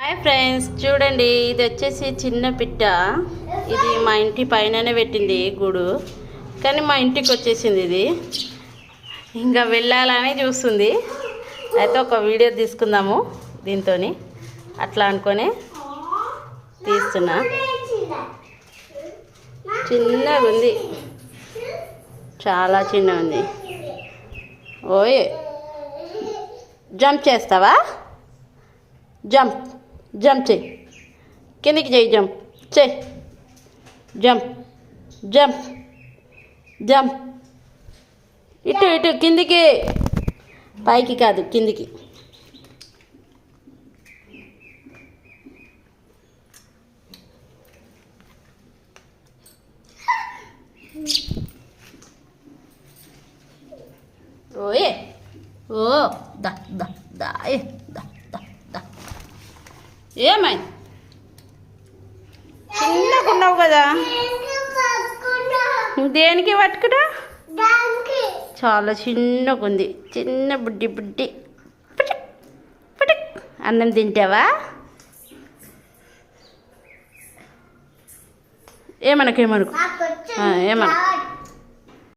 Hi friends, చూడండి ఇది వచ్చేసి చిన్న పిట్ట. ఇది మా ఇంటి పైననే పెట్టింది గూడు, కానీ మా ఇంటికి వచ్చేసింది. ఇది ఇంకా వెళ్ళాలని చూస్తుంది. అయితే ఒక వీడియో తీసుకుందాము దీంతో, అట్లా అనుకొని తీస్తున్నా. చిన్నగా ఉంది, చాలా చిన్న ఉంది. ఓయ్, జంప్ చేస్తావా? జంప్ జంప్ చేయి, కిందికి చేయి, జంప్ చేయి, జంప్ జంప్ జంప్. ఇటు ఇటు కిందికి, పైకి కాదు కిందికి. ఓయే, ఓ దా దా దా, ఏ దా దా దా. ఏమైంది? చిన్నగా ఉన్నావు కదా, దేనికి పట్టుకున్నా? చాలా చిన్నగా ఉంది, చిన్న బుడ్డి బుడ్డి. పుటిక్ పుటిక్. అన్నం తింటావా? ఏమనకు ఏమనకు, ఏమనకు.